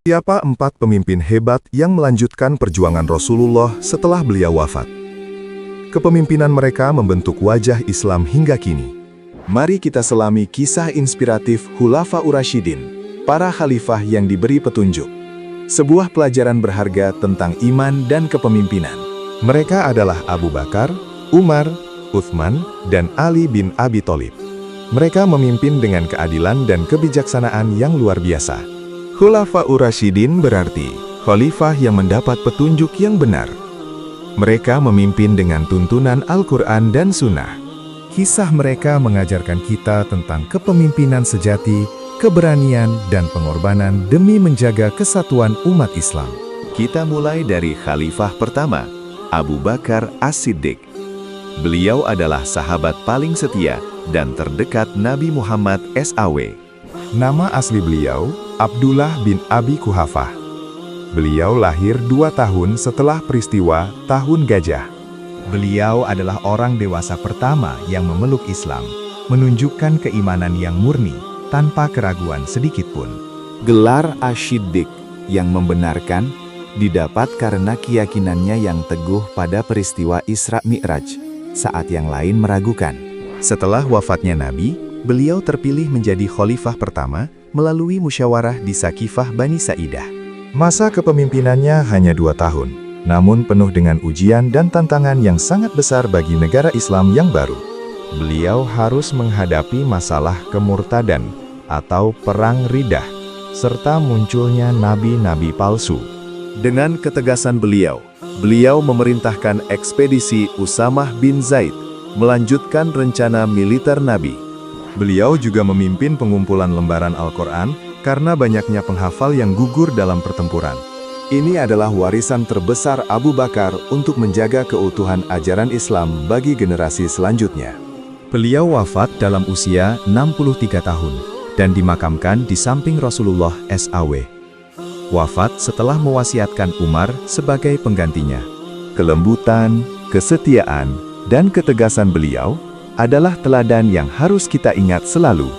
Siapa 4 pemimpin hebat yang melanjutkan perjuangan Rasulullah setelah beliau wafat? Kepemimpinan mereka membentuk wajah Islam hingga kini. Mari kita selami kisah inspiratif Khulafaur Rasyidin, para khalifah yang diberi petunjuk. Sebuah pelajaran berharga tentang iman dan kepemimpinan. Mereka adalah Abu Bakar, Umar, Uthman, dan Ali bin Abi Thalib. Mereka memimpin dengan keadilan dan kebijaksanaan yang luar biasa. Khulafaur Rasyidin berarti khalifah yang mendapat petunjuk yang benar. Mereka memimpin dengan tuntunan Al-Quran dan Sunnah. Kisah mereka mengajarkan kita tentang kepemimpinan sejati, keberanian, dan pengorbanan demi menjaga kesatuan umat Islam. Kita mulai dari khalifah pertama, Abu Bakar As-Siddiq. Beliau adalah sahabat paling setia dan terdekat Nabi Muhammad SAW. Nama asli beliau, Abdullah bin Abi Quhafah. Beliau lahir 2 tahun setelah peristiwa Tahun Gajah. Beliau adalah orang dewasa pertama yang memeluk Islam, menunjukkan keimanan yang murni, tanpa keraguan sedikitpun. Gelar As-Siddiq yang membenarkan didapat karena keyakinannya yang teguh pada peristiwa Isra Mi'raj, saat yang lain meragukan. Setelah wafatnya Nabi, beliau terpilih menjadi khalifah pertama melalui musyawarah di Sakifah Bani Sa'idah. Masa kepemimpinannya hanya 2 tahun, namun penuh dengan ujian dan tantangan yang sangat besar bagi negara Islam yang baru. Beliau harus menghadapi masalah kemurtadan atau perang Riddah, serta munculnya nabi-nabi palsu. Dengan ketegasan beliau memerintahkan ekspedisi Usamah bin Zaid melanjutkan rencana militer Nabi. Beliau juga memimpin pengumpulan lembaran Al-Quran karena banyaknya penghafal yang gugur dalam pertempuran. Ini adalah warisan terbesar Abu Bakar untuk menjaga keutuhan ajaran Islam bagi generasi selanjutnya. Beliau wafat dalam usia 63 tahun dan dimakamkan di samping Rasulullah SAW. Wafat setelah mewasiatkan Umar sebagai penggantinya. Kelembutan, kesetiaan, dan ketegasan beliau adalah teladan yang harus kita ingat selalu.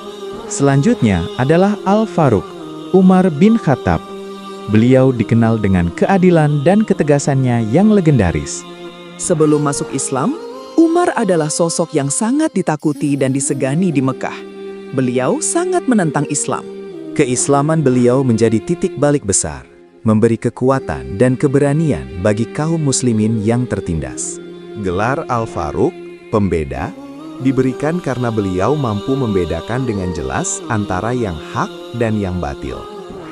Selanjutnya adalah Al-Faruq, Umar bin Khattab. Beliau dikenal dengan keadilan dan ketegasannya yang legendaris. Sebelum masuk Islam, Umar adalah sosok yang sangat ditakuti dan disegani di Mekah. Beliau sangat menentang Islam. Keislaman beliau menjadi titik balik besar, memberi kekuatan dan keberanian bagi kaum muslimin yang tertindas. Gelar Al-Faruq, pembeda, diberikan karena beliau mampu membedakan dengan jelas antara yang hak dan yang batil.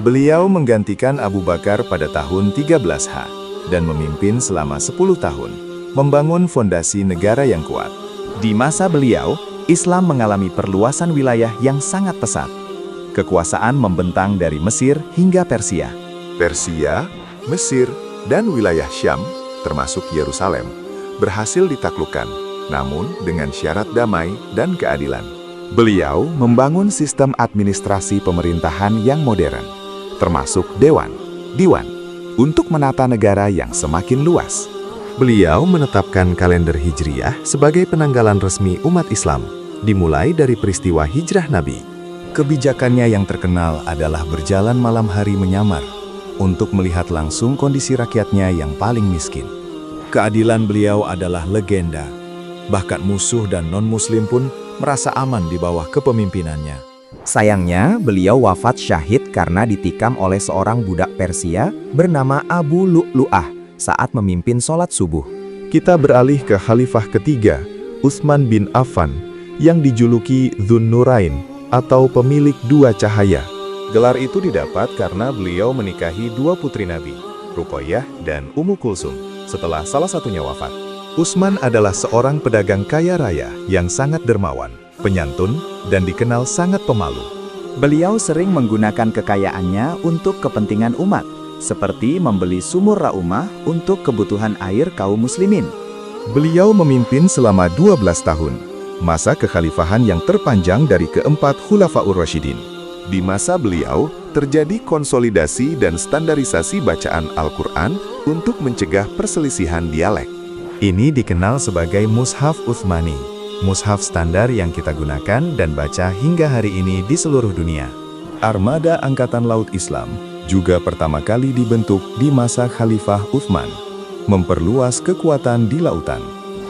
Beliau menggantikan Abu Bakar pada tahun 13H dan memimpin selama 10 tahun, membangun fondasi negara yang kuat. Di masa beliau, Islam mengalami perluasan wilayah yang sangat pesat. Kekuasaan membentang dari Mesir hingga Persia. Persia, Mesir, dan wilayah Syam, termasuk Yerusalem, berhasil ditaklukkan, namun dengan syarat damai dan keadilan. Beliau membangun sistem administrasi pemerintahan yang modern, termasuk dewan, diwan, untuk menata negara yang semakin luas. Beliau menetapkan kalender Hijriyah sebagai penanggalan resmi umat Islam, dimulai dari peristiwa hijrah Nabi. Kebijakannya yang terkenal adalah berjalan malam hari menyamar, untuk melihat langsung kondisi rakyatnya yang paling miskin. Keadilan beliau adalah legenda. Bahkan musuh dan non-muslim pun merasa aman di bawah kepemimpinannya. Sayangnya, beliau wafat syahid karena ditikam oleh seorang budak Persia bernama Abu Lu'lu'ah saat memimpin sholat subuh. Kita beralih ke khalifah ketiga, Utsman bin Affan, yang dijuluki Dzun Nurain atau pemilik 2 cahaya. Gelar itu didapat karena beliau menikahi 2 putri Nabi, Ruqayyah dan Ummu Kulsum, setelah salah satunya wafat. Utsman adalah seorang pedagang kaya raya yang sangat dermawan, penyantun, dan dikenal sangat pemalu. Beliau sering menggunakan kekayaannya untuk kepentingan umat, seperti membeli sumur Raumah untuk kebutuhan air kaum muslimin. Beliau memimpin selama 12 tahun, masa kekhalifahan yang terpanjang dari keempat Khulafaur Rasyidin. Di masa beliau, terjadi konsolidasi dan standarisasi bacaan Al-Quran untuk mencegah perselisihan dialek. Ini dikenal sebagai Mushaf Utsmani, mushaf standar yang kita gunakan dan baca hingga hari ini di seluruh dunia. Armada Angkatan Laut Islam juga pertama kali dibentuk di masa Khalifah Utsman, memperluas kekuatan di lautan.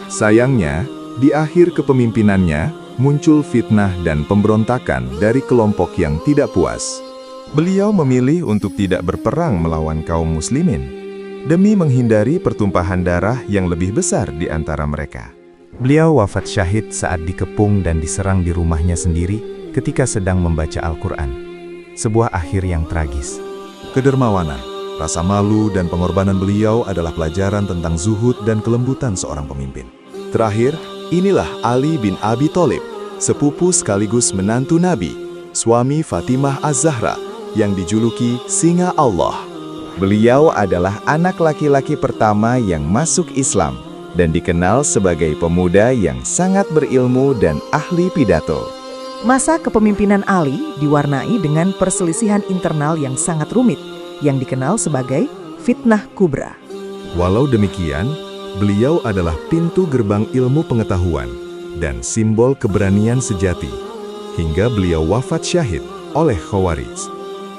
Sayangnya, di akhir kepemimpinannya, muncul fitnah dan pemberontakan dari kelompok yang tidak puas. Beliau memilih untuk tidak berperang melawan kaum muslimin, demi menghindari pertumpahan darah yang lebih besar di antara mereka. Beliau wafat syahid saat dikepung dan diserang di rumahnya sendiri ketika sedang membaca Al-Quran. Sebuah akhir yang tragis. Kedermawanan, rasa malu dan pengorbanan beliau adalah pelajaran tentang zuhud dan kelembutan seorang pemimpin. Terakhir, inilah Ali bin Abi Thalib, sepupu sekaligus menantu Nabi, suami Fatimah Az-Zahra, yang dijuluki Singa Allah. Beliau adalah anak laki-laki pertama yang masuk Islam dan dikenal sebagai pemuda yang sangat berilmu dan ahli pidato. Masa kepemimpinan Ali diwarnai dengan perselisihan internal yang sangat rumit, yang dikenal sebagai fitnah kubra. Walau demikian, beliau adalah pintu gerbang ilmu pengetahuan dan simbol keberanian sejati, hingga beliau wafat syahid oleh Khawarij.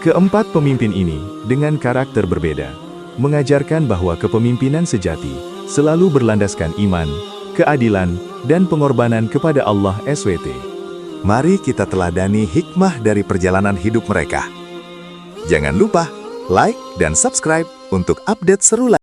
Keempat pemimpin ini, dengan karakter berbeda, mengajarkan bahwa kepemimpinan sejati selalu berlandaskan iman, keadilan, dan pengorbanan kepada Allah SWT. Mari kita teladani hikmah dari perjalanan hidup mereka. Jangan lupa like dan subscribe untuk update seru lainnya.